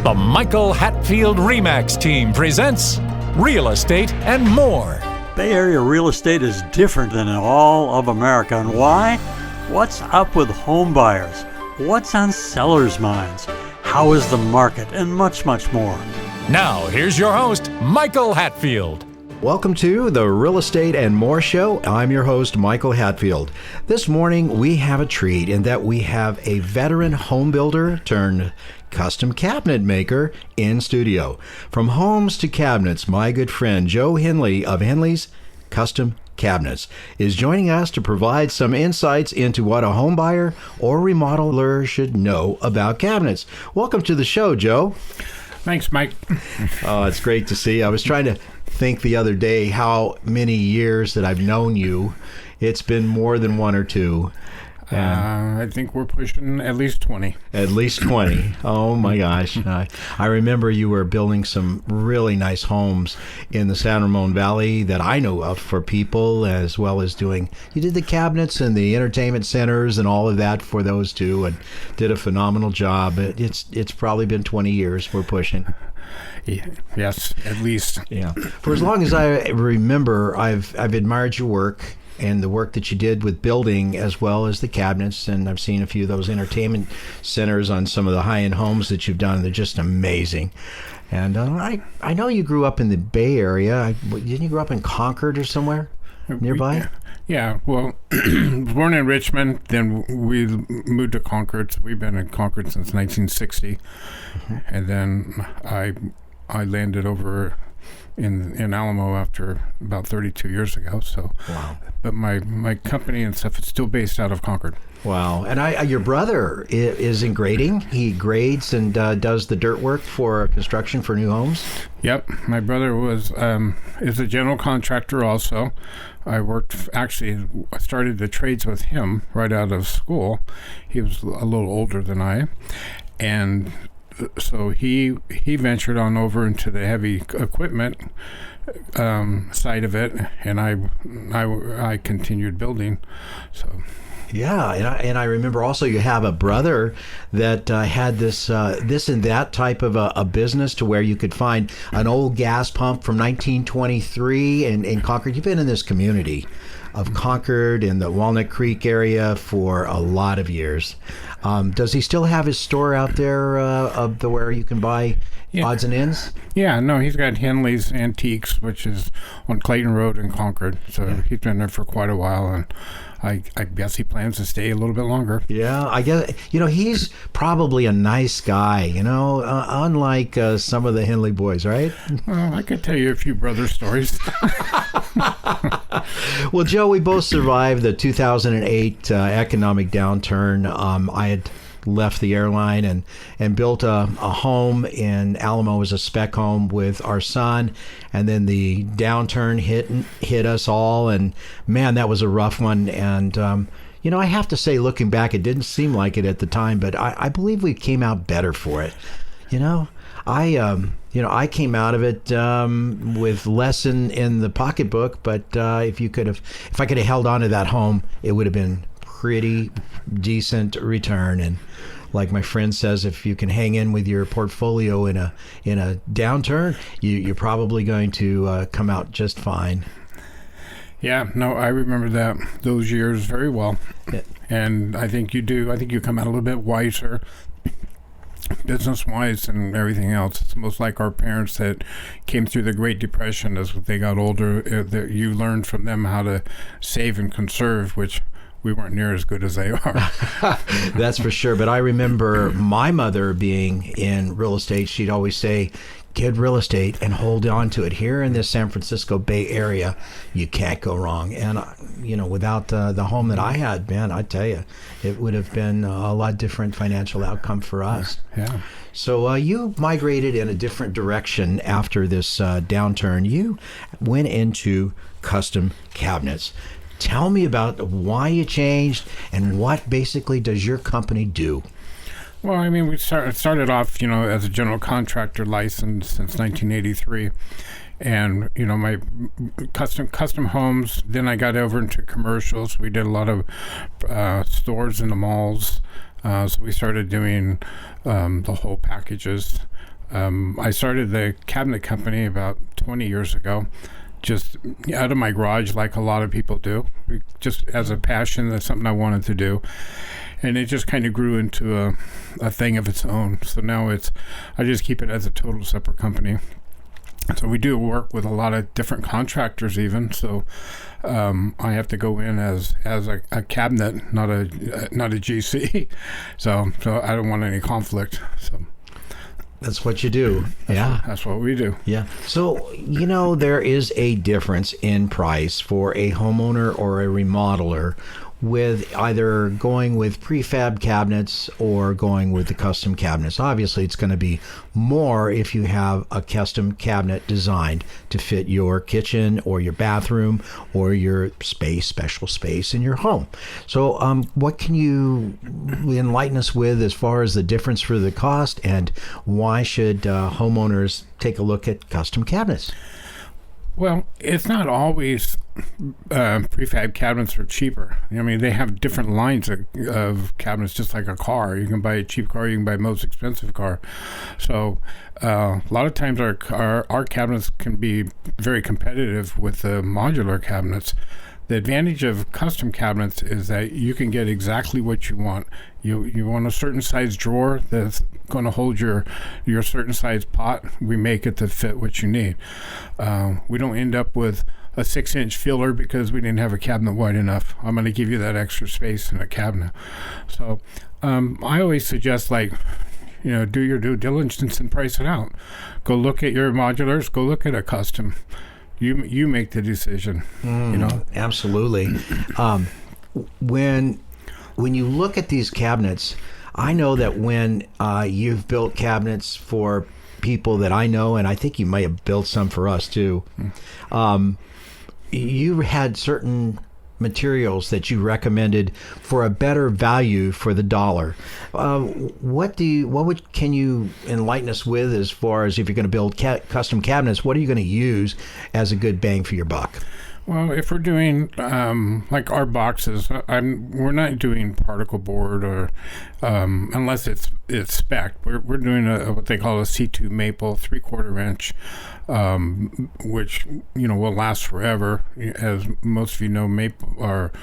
The Michael Hatfield RE/MAX team presents Real Estate and More. Bay Area real estate is different than in all of America. And why? What's up with home buyers? What's on sellers' minds? How is the market? And much, much more. Now, here's your host, Michael Hatfield. Welcome to the Real Estate and More Show. I'm your host, Michael Hatfield. This morning, we have a treat in that we have a veteran home builder turned custom cabinet maker in studio. From homes to cabinets, my good friend Joe Henley of Henley's Custom Cabinets is joining us to provide some insights into what a home buyer or remodeler should know about cabinets. Welcome to the show, Joe. Thanks, Mike. Oh, it's great to see you. I was trying to think the other day how many years that I've known you. It's been more than one or two. I think we're pushing at least 20. At least 20. Oh my gosh. I remember you were building some really nice homes in the San Ramon Valley that I know of for people, as well as you did the cabinets and the entertainment centers and all of that for those two, and did a phenomenal job. It's probably been 20 years we're pushing. Yes, at least. Yeah. For as long as I remember, I've admired your work and the work that you did with building as well as the cabinets, and I've seen a few of those entertainment centers on some of the high-end homes that you've done. They're just amazing. And I know you grew up in the Bay Area. Didn't you grow up in Concord or somewhere nearby? Yeah, well, born in Richmond, then we moved to Concord. So we've been in Concord since 1960. Mm-hmm. And then I landed over in Alamo after about 32 years ago. So, wow. But my company and stuff is still based out of Concord. Wow. And your brother is in grading. He grades and does the dirt work for construction for new homes. Yep. My brother is a general contractor also. I started the trades with him right out of school. He was a little older than I. And so he ventured on over into the heavy equipment side of it, and I continued building. So. Yeah, and I remember also you have a brother that had this and that type of a business to where you could find an old gas pump from 1923 in Concord. You've been in this community of Concord in the Walnut Creek area for a lot of years. Does he still have his store out there where you can buy odds and ends? Yeah, no, he's got Henley's Antiques, which is on Clayton Road in Concord. So he's been there for quite a while, and I guess he plans to stay a little bit longer. Yeah, I guess, he's probably a nice guy, unlike some of the Henley boys, right? Well, I could tell you a few brother stories. Well, Joe, we both survived the 2008 economic downturn. I had left the airline and built a home in Alamo as a spec home with our son, and then the downturn hit us all, and man, that was a rough one. And I have to say, looking back, it didn't seem like it at the time, but I believe we came out better for it. I came out of it with less in the pocketbook, but if I could have held on to that home, it would have been pretty decent return. And like my friend says, if you can hang in with your portfolio in a downturn, you're probably going to come out just fine. Yeah, no, I remember those years very well. Yeah. And I think you do. I think you come out a little bit wiser, business-wise and everything else. It's almost like our parents that came through the Great Depression. As they got older, that you learned from them how to save and conserve, which we weren't near as good as they are. That's for sure. But I remember my mother being in real estate. She'd always say, get real estate and hold on to it. Here in the San Francisco Bay Area, you can't go wrong. And, without the home that I had, man, I tell you, it would have been a lot different financial outcome for us. Yeah. So you migrated in a different direction after this downturn. You went into custom cabinets. Tell me about why you changed and what basically does your company do? Well, I mean, we started off, as a general contractor licensed since 1983. And, my custom homes, then I got over into commercials. We did a lot of stores in the malls. So we started doing the whole packages. I started the cabinet company about 20 years ago, just out of my garage, like a lot of people do, just as a passion. That's something I wanted to do. And it just kind of grew into a thing of its own. So now I just keep it as a total separate company. So we do work with a lot of different contractors even. So I have to go in as a cabinet, not a GC. So I don't want any conflict. So that's what you do. That's what we do. Yeah. So, there is a difference in price for a homeowner or a remodeler with either going with prefab cabinets or going with the custom cabinets. Obviously, it's going to be more if you have a custom cabinet designed to fit your kitchen or your bathroom or your special space in your home. So what can you enlighten us with as far as the difference for the cost, and why should homeowners take a look at custom cabinets? Well, it's not always prefab cabinets are cheaper. I mean, they have different lines of cabinets, just like a car. You can buy a cheap car, you can buy a most expensive car. So a lot of times our cabinets can be very competitive with the modular cabinets. The advantage of custom cabinets is that you can get exactly what you want. You want a certain size drawer that's going to hold your certain size pot. We make it to fit what you need. We don't end up with a 6-inch filler because we didn't have a cabinet wide enough. I'm going to give you that extra space in a cabinet. So I always suggest, do your due diligence and price it out. Go look at your modulars. Go look at a custom. You make the decision. Absolutely. When you look at these cabinets, I know that when you've built cabinets for people that I know, and I think you may have built some for us too, you had certain materials that you recommended for a better value for the dollar. Can you enlighten us with as far as if you're going to build custom cabinets, what are you going to use as a good bang for your buck? Well, if we're doing like our boxes, we're not doing particle board or unless it's spec. We're doing what they call a C2 maple 3/4 inch, which will last forever. As most of you know, maple or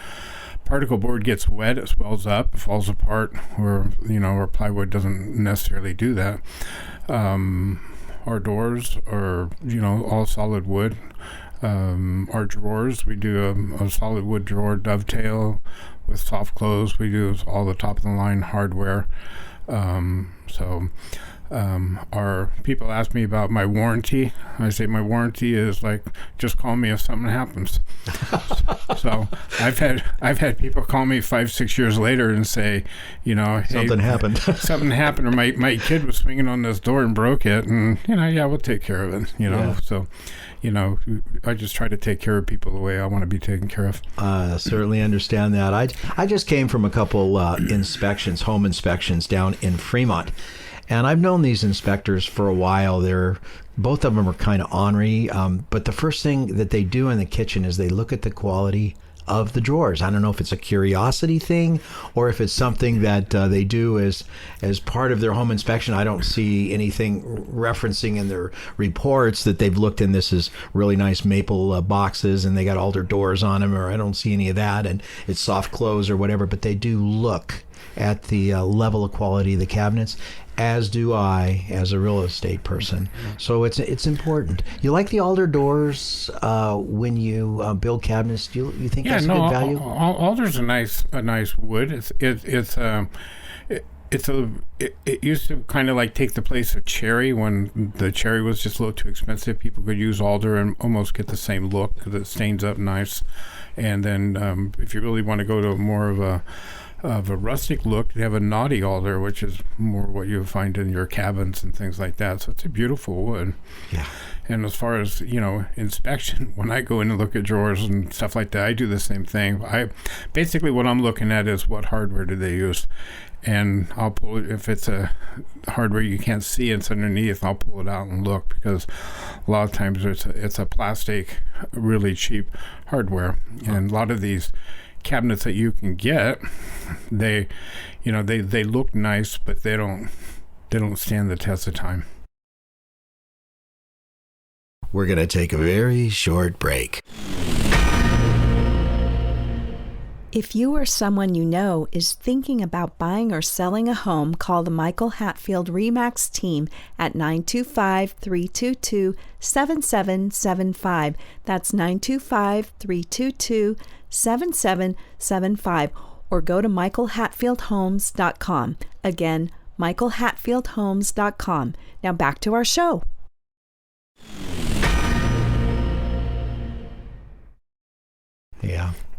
particle board gets wet, it swells up, it falls apart. Or our plywood doesn't necessarily do that. Our doors are all solid wood. Our drawers, we do a solid wood drawer dovetail with soft close. We do all the top of the line hardware. Our people ask me about my warranty. I say my warranty is just call me if something happens. So I've had people call me 5-6 years later and say, hey, something happened. Something happened, or my kid was swinging on this door and broke it, and we'll take care of it. Yeah. So. I just try to take care of people the way I want to be taken care of. Certainly understand that. I just came from a couple home inspections down in Fremont, and I've known these inspectors for a while. Both of them are kind of ornery, but the first thing that they do in the kitchen is they look at the quality of the drawers. I don't know if it's a curiosity thing or if it's something that they do as part of their home inspection. I don't see anything referencing in their reports that they've looked in this is really nice maple boxes and they got alder doors on them, or I don't see any of that, and it's soft close or whatever, but they do look at the level of quality of the cabinets, as do I as a real estate person. So it's important. You like the alder doors when you build cabinets? Do you think that's a good value? Alder's a nice wood. It used to kind of take the place of cherry when the cherry was just a little too expensive. People could use alder and almost get the same look because it stains up nice. And then if you really want to go to more of a rustic look, you have a knotty alder, which is more what you find in your cabins and things like that. So it's a beautiful wood. Yeah. And as far as inspection, when I go in and look at drawers and stuff like that, I do the same thing. Basically what I'm looking at is what hardware do they use, and I'll pull it. If it's a hardware you can't see, it's underneath, I'll pull it out and look, because a lot of times it's a plastic, really cheap hardware, and a lot of these cabinets that you can get, they look nice, but they don't stand the test of time. We're going to take a very short break. If you or someone you know is thinking about buying or selling a home, call the Michael Hatfield RE/MAX team at 925-322-7775. That's 925-322-7775. Or go to michaelhatfieldhomes.com. Again, michaelhatfieldhomes.com. Now back to our show.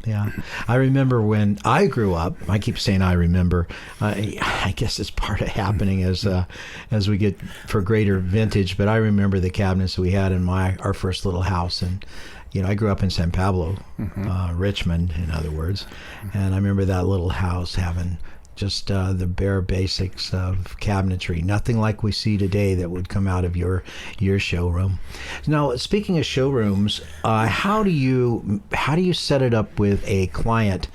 Yeah. I remember when I grew up, I keep saying I remember, I guess it's part of happening as we get for greater vintage, but I remember the cabinets we had in our first little house. And, I grew up in San Pablo, Richmond, in other words. And I remember that little house having just the bare basics of cabinetry, nothing like we see today that would come out of your showroom. Now, speaking of showrooms, how do you set it up with a client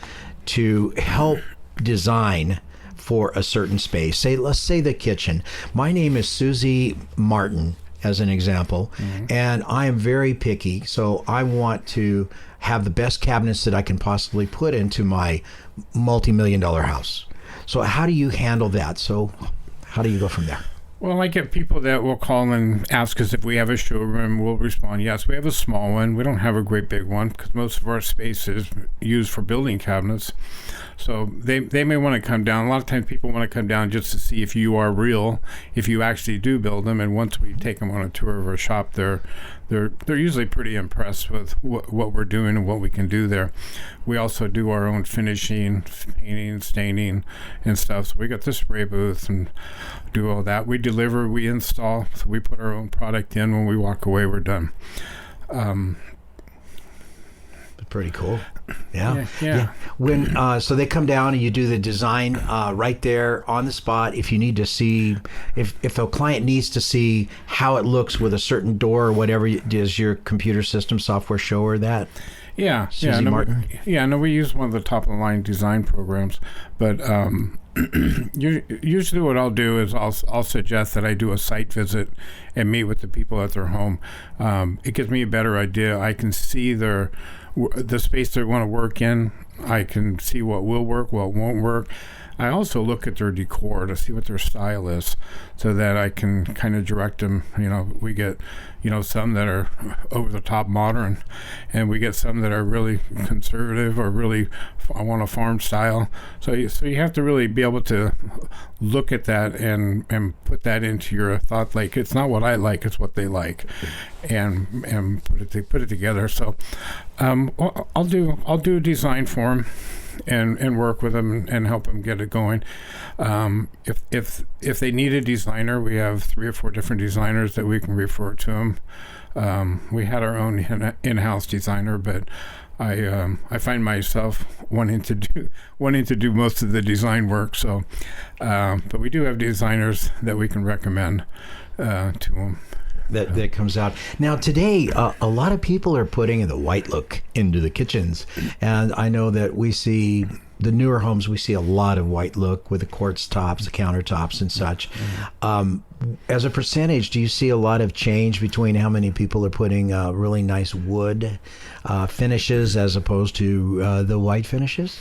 to help design for a certain space? Let's say the kitchen. My name is Susie Martin, as an example, and I am very picky, so I want to have the best cabinets that I can possibly put into my multi-million-dollar house. So how do you handle that? So how do you go from there? Well, I get people that will call and ask us if we have a showroom. We'll respond, yes, we have a small one. We don't have a great big one because most of our space is used for building cabinets. So they may want to come down. A lot of times people want to come down just to see if you are real, if you actually do build them. And once we take them on a tour of our shop, they're usually pretty impressed with what we're doing and what we can do there. We also do our own finishing, painting, staining, and stuff. So we got the spray booth and do all that. We deliver, we install, so we put our own product in. When we walk away, we're done. Pretty cool. Yeah. When so they come down and you do the design right there on the spot. If you need to see, if a client needs to see how it looks with a certain door or whatever, does your computer system software show her that? Yeah, Susie Martin? We use one of the top of the line design programs, but usually what I'll do is I'll suggest that I do a site visit and meet with the people at their home. It gives me a better idea. I can see the space they want to work in. I can see what will work, what won't work. I also look at their decor to see what their style is so that I can kind of direct them. We get, some that are over the top modern, and we get some that are really conservative or really, I want a farm style. So you have to really be able to look at that and put that into your thought. Like, it's not what I like, it's what they like, and put it together. So I'll do a design for them and work with them and help them get it going. If they need a designer, we have 3 or 4 different designers that we can refer to them. We had our own in-house designer, but I find myself wanting to do most of the design work. So, but we do have designers that we can recommend to them. That comes out. Now today, a lot of people are putting the white look into the kitchens. And I know that we see the newer homes, we see a lot of white look with the quartz tops, the countertops and such. As a percentage, do you see a lot of change between how many people are putting really nice wood finishes as opposed to the white finishes?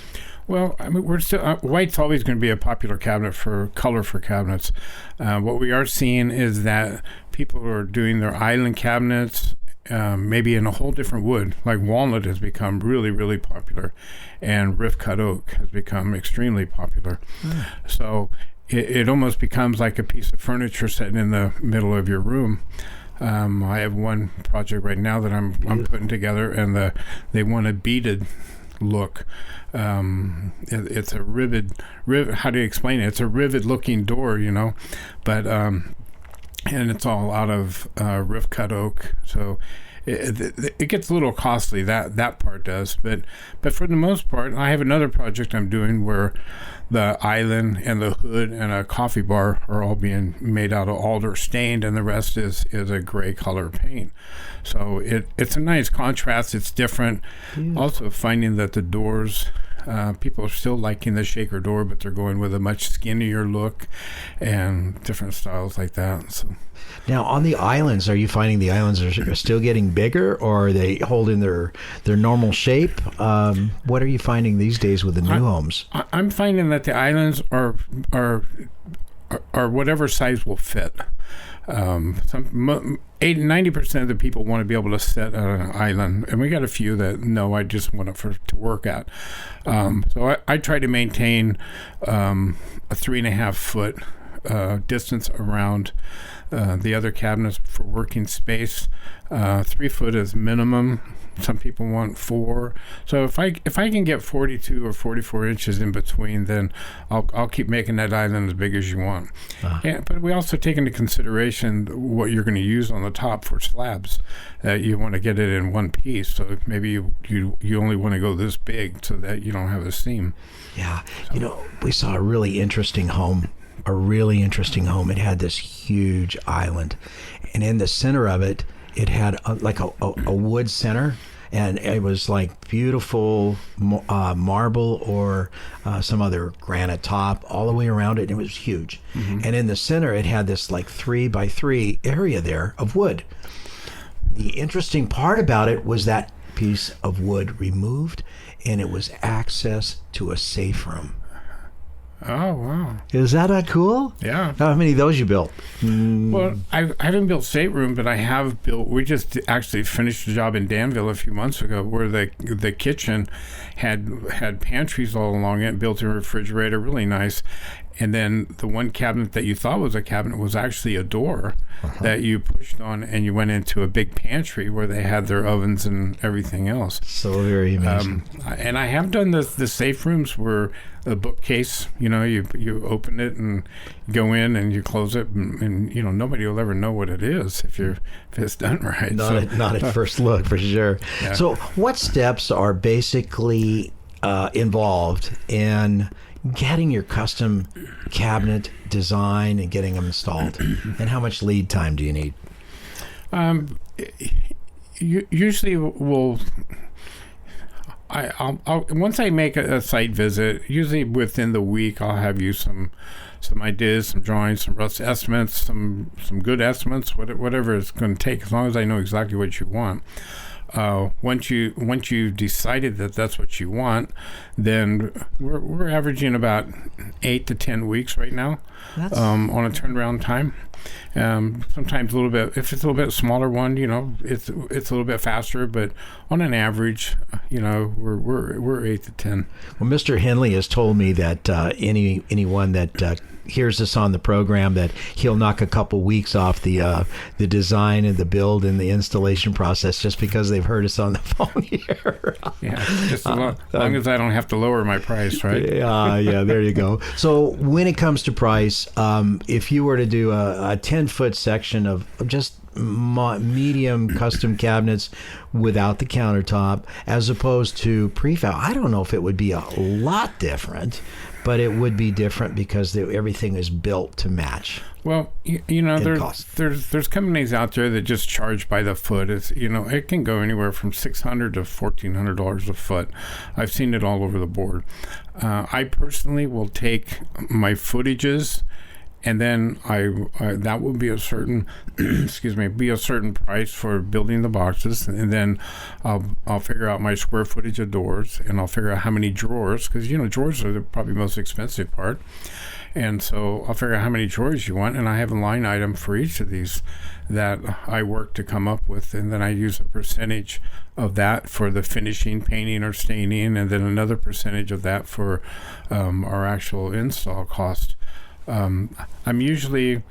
Well, I mean, we're still white's always going to be a popular color for cabinets. What we are seeing is that people are doing their island cabinets, maybe in a whole different wood. Like walnut has become really, really popular, and rift cut oak has become extremely popular. So it almost becomes like a piece of furniture sitting in the middle of your room. I have one project right now that I'm putting together, and they want a beaded look. It's a rivet. How do you explain it? It's a rivet-looking door, but and it's all out of rift cut oak. So it gets a little costly. That part does, but for the most part, I have another project I'm doing where the island and the hood and a coffee bar are all being made out of alder stained, and the rest is a gray color paint. So it's a nice contrast. It's different. Also finding that the doors People are still liking the shaker door, but they're going with a much skinnier look and different styles like that. So. Now, on the islands, are you finding the islands are still getting bigger, or are they holding their normal shape? What are you finding these days with the new homes? I'm finding that the islands are whatever size will fit. 90% of the people want to be able to sit on an island, and we got a few that no, I just want it to work at. So I try to maintain a 3.5 foot distance around the other cabinets for working space. 3 foot is minimum. Some people want 4. So if I can get 42 or 44 inches in between, then I'll keep making that island as big as you want. But we also take into consideration what you're going to use on the top for slabs. You want to get it in one piece, so maybe you only want to go this big so that you don't have a seam. Yeah, so. We saw a really interesting home. It had this huge island, and in the center of it, it had a wood center, and it was like beautiful marble or some other granite top all the way around it. And it was huge. Mm-hmm. And in the center, it had this like 3x3 area there of wood. The interesting part about it was that piece of wood removed, and it was access to a safe room. Oh, wow. Is that not cool? Yeah. How many of those you built? Well, I haven't built stateroom, but I have built, we just actually finished a job in Danville a few months ago where the kitchen had pantries all along it, built a refrigerator, really nice. And then the one cabinet that you thought was a cabinet was actually a door that you pushed on, and you went into a big pantry where they had their ovens and everything else. So very amazing. And I have done the safe rooms where a bookcase, you open it and go in and you close it, and nobody will ever know what it is if it's done right. Not at first look, for sure. Yeah. So what steps are basically involved in getting your custom cabinet design and getting them installed, and how much lead time do you need? Usually I'll once I make a site visit, usually within the week, I'll have you some ideas, some drawings, some rough estimates, some good estimates, whatever it's going to take, as long as I know exactly what you want. Once you've decided that that's what you want, then we're averaging about 8 to 10 weeks right now on a turnaround time. Sometimes a little bit, if it's a little bit smaller one, it's a little bit faster, but on an average, we're 8 to 10. Well, Mr. Henley has told me that anyone that hears this on the program, that he'll knock a couple weeks off the design and the build and the installation process just because they've heard us on the phone here. Yeah, just as long as I don't have to lower my price, right? Yeah, there you go. So when it comes to price, if you were to do a 10-foot section of just medium custom cabinets without the countertop, as opposed to prefab, I don't know if it would be a lot different, but it would be different because everything is built to match. Well, there's companies out there that just charge by the foot. It can go anywhere from $600 to $1,400 a foot. I've seen it all over the board. I personally will take my footages, and then that will be a certain certain price for building the boxes, and then I'll figure out my square footage of doors, and I'll figure out how many drawers, because drawers are the probably most expensive part, and so I'll figure out how many drawers you want, and I have a line item for each of these that I work to come up with, and then I use a percentage of that for the finishing, painting, or staining, and then another percentage of that for our actual install cost. I'm usually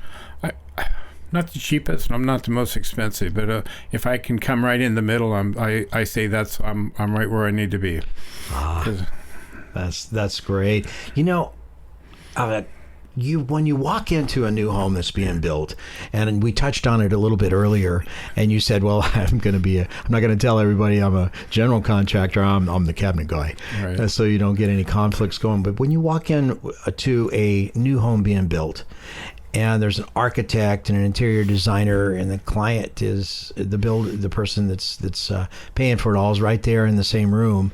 not the cheapest, and I'm not the most expensive, but if I can come right in the middle, I say I'm right where I need to be. That's great. When you walk into a new home that's being built, and we touched on it a little bit earlier, and you said, well, I'm not going to tell everybody I'm a general contractor, I'm the cabinet guy, right. So you don't get any conflicts going. But when you walk in to a new home being built, and there's an architect and an interior designer, and the client is the person that's paying for it all is right there in the same room,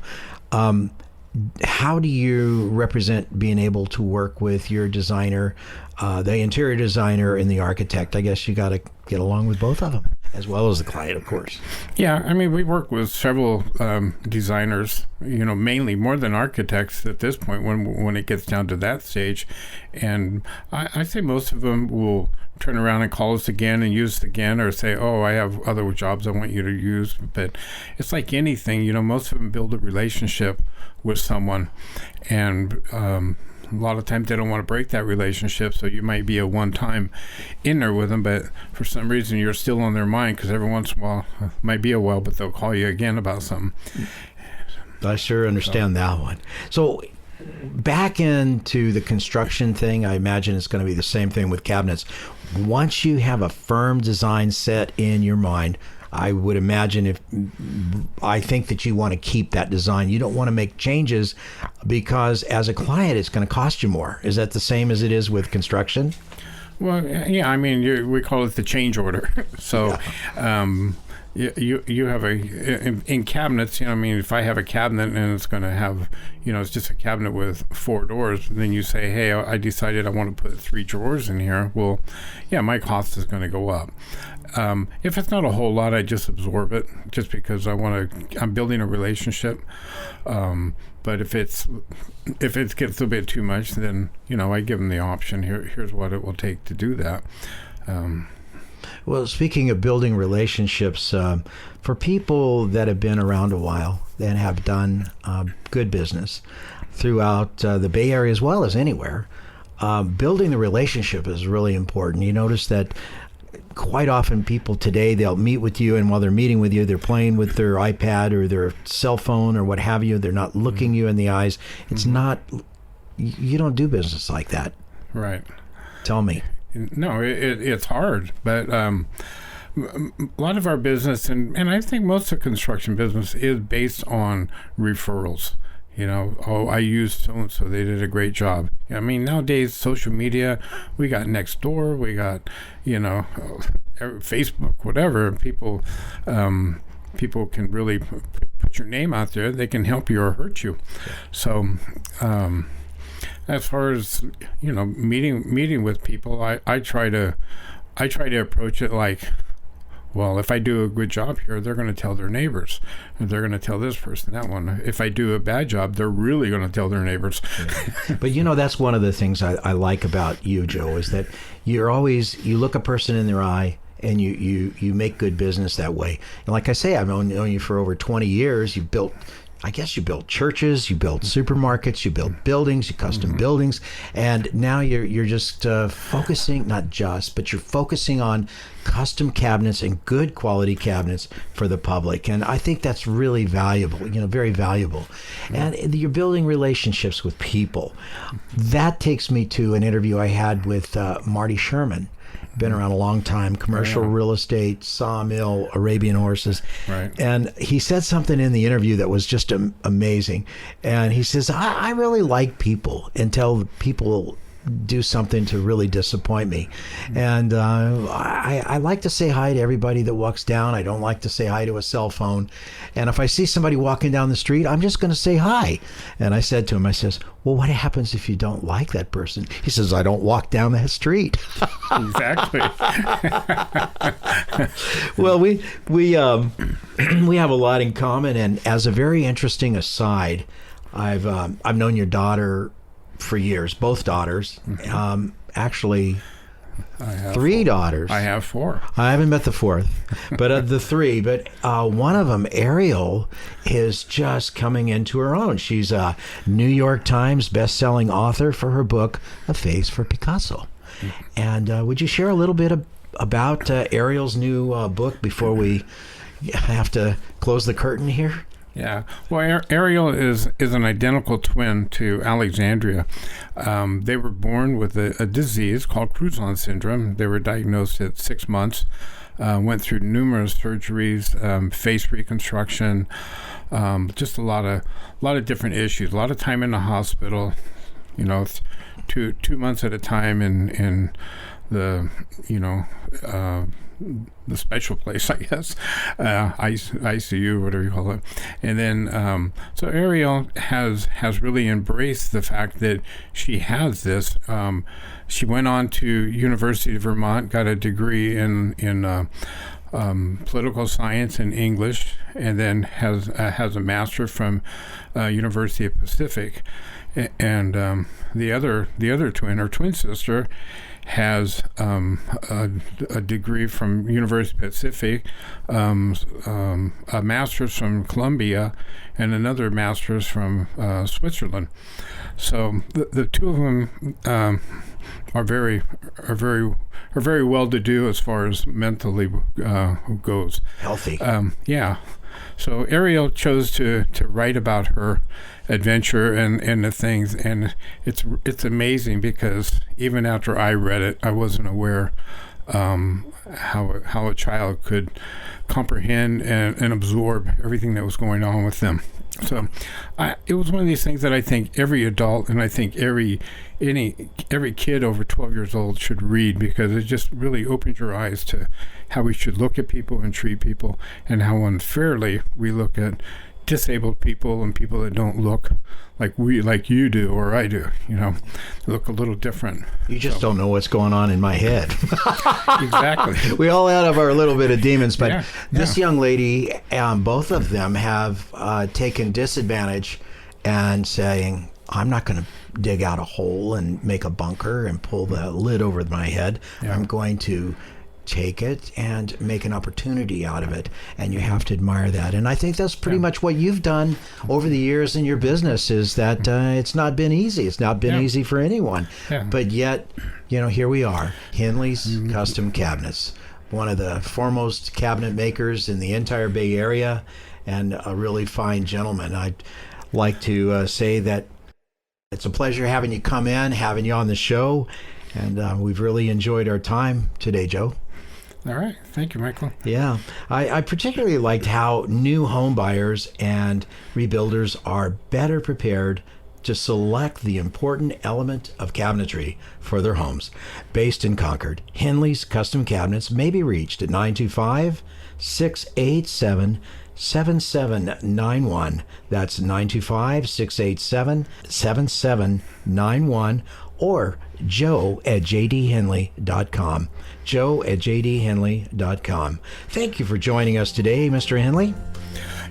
how do you represent being able to work with your designer, the interior designer and the architect? I guess you got to get along with both of them, as well as the client, of course. Yeah, I mean, we work with several designers, mainly more than architects at this point when it gets down to that stage. And I say most of them will turn around and call us again and use it again, or say, oh, I have other jobs I want you to use. But it's like anything, most of them build a relationship with someone. And a lot of times they don't want to break that relationship, so you might be a one-time in there with them, but for some reason you're still on their mind, because every once in a while, might be a while, but they'll call you again about something. I sure understand that one. So back into the construction thing, I imagine it's going to be the same thing with cabinets. Once you have a firm design set in your mind, I would imagine I think that you want to keep that design. You don't want to make changes, because as a client, it's going to cost you more. Is that the same as it is with construction? Well, yeah, I mean, we call it the change order. So, you have in cabinets, if I have a cabinet and it's going to have, it's just a cabinet with 4 doors, then you say, hey, I decided I want to put 3 drawers in here. Well, yeah, my cost is going to go up. If it's not a whole lot, I just absorb it, just because I'm building a relationship. But if it gets a bit too much, then, I give them the option. Here's what it will take to do that. Well, speaking of building relationships, for people that have been around a while and have done good business throughout the Bay Area as well as anywhere, building the relationship is really important. You notice that quite often people today, they'll meet with you, and while they're meeting with you, they're playing with their iPad or their cell phone or what have you. They're not looking you in the eyes. It's not, you don't do business like that. Right. Tell me. No, it's hard, but a lot of our business, and I think most of construction business, is based on referrals. I used so-and-so, they did a great job. I mean, nowadays, social media, we got Nextdoor, we got, Facebook, whatever. People can really put your name out there. They can help you or hurt you. So, as far as, meeting with people, I try to approach it like, well, if I do a good job here, they're going to tell their neighbors. They're going to tell this person, that one. If I do a bad job, they're really going to tell their neighbors. Yeah. But that's one of the things I like about you, Joe, is that you look a person in their eye, and you make good business that way. And like I say, I've known you for over 20 years. You built churches, you built supermarkets, you built buildings, you custom buildings, and now you're just focusing, but you're focusing on custom cabinets and good quality cabinets for the public. And I think that's really valuable, very valuable. And you're building relationships with people. That takes me to an interview I had with Marty Sherman. Been around a long time, commercial real estate, sawmill, Arabian horses. Right. And he said something in the interview that was just amazing. And he says, I really like people until people do something to really disappoint me. And I like to say hi to everybody that walks down. I don't like to say hi to a cell phone. And if I see somebody walking down the street, I'm just going to say hi. And I said to him, well, what happens if you don't like that person? He says, I don't walk down that street. Exactly. Well, we have a lot in common. And as a very interesting aside, I've known your daughter for years, both daughters. Actually, I have 3 daughters. I have 4. I haven't met the 4th, but of the 3. But one of them, Ariel, is just coming into her own. She's a New York Times best-selling author for her book, A Face for Picasso. And would you share a little bit about Ariel's new book before we have to close the curtain here? Yeah. Well, Ariel is an identical twin to Alexandria. They were born with a disease called Cruzon syndrome. They were diagnosed at 6 months, went through numerous surgeries, face reconstruction, just a lot of different issues, a lot of time in the hospital, 2 months at a time in the special place, I guess, ICU, whatever you call it. And then, so Ariel has really embraced the fact that she has this. She went on to University of Vermont, got a degree in political science and English, and then has a master from University of Pacific. And the other twin, her twin sister, has a degree from University of Pacific, a master's from Columbia, and another master's from Switzerland. So the two of them are very well to do as far as mentally goes. Healthy. Yeah. So Ariel chose to write about her adventure and the things, and it's amazing because even after I read it, I wasn't aware how a child could comprehend and absorb everything that was going on with them. So it was one of these things that I think every adult and I think every kid over 12 years old should read, because it just really opens your eyes to how we should look at people and treat people, and how unfairly we look at disabled people and people that don't look like you do or I do. Look a little different. You just don't know what's going on in my head. Exactly. We all have our little bit of demons, but this young lady, both of them have taken disadvantage and saying, I'm not going to dig out a hole and make a bunker and pull the lid over my head. Yeah. I'm going to take it and make an opportunity out of it, and you have to admire that. And I think that's pretty much what you've done over the years in your business, is that it's not been easy. It's not been easy for anyone. Yeah. But yet, here we are, Henley's Custom Cabinets, one of the foremost cabinet makers in the entire Bay Area, and a really fine gentleman. I'd like to say that it's a pleasure having you come in, having you on the show, and we've really enjoyed our time today, Joe. All right. Thank you, Michael. Yeah. I particularly liked how new home buyers and rebuilders are better prepared to select the important element of cabinetry for their homes. Based in Concord, Henley's Custom Cabinets may be reached at 925-687-7791. That's 925-687-7791, or joe@jdhenley.com. joe@jdhenley.com. Thank you for joining us today, Mr. Henley.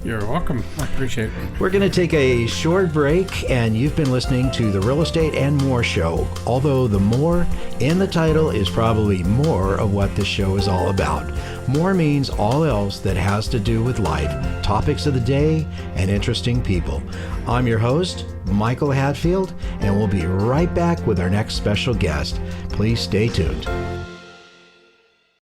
You're welcome. I appreciate it. We're going to take a short break, and you've been listening to the Real Estate and More Show. Although the more in the title is probably more of what this show is all about. More means all else that has to do with life, topics of the day, and interesting people. I'm your host, Michael Hatfield, and we'll be right back with our next special guest. Please stay tuned.